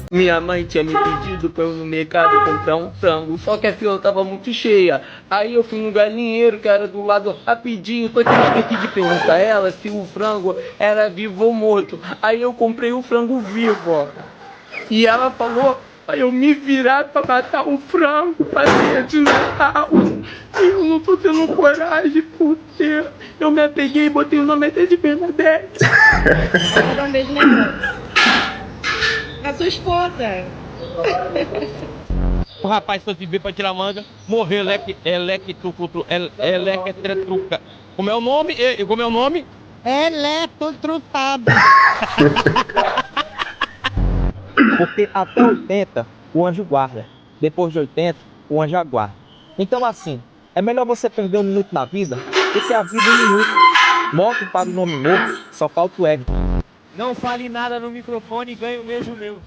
Minha mãe tinha me pedido pra eu ir no mercado comprar um frango, só que a fila tava muito cheia. Aí eu fui no galinheiro, que era do lado rapidinho, só que eu esqueci de perguntar a ela se o frango era vivo ou morto. Aí eu comprei o frango vivo, ó. E ela falou pra eu me virar pra matar o frango pra ceia de Natal. E eu não tô tendo coragem, porque eu me apeguei e botei o nome até de Bernadette. Vou dar um beijo nela. A sua esposa. O rapaz foi se ver pra tirar manga, morreu electrotruca. Como é o nome? Como é o nome? Eletrotrutado. Porque até 80 o anjo guarda. Depois de 80, o anjo aguarda. Então assim, é melhor você perder um minuto na vida do que a vida um minuto. Morto para o nome morto, só falta o ego. Não fale nada no microfone e ganhe o mesmo meu.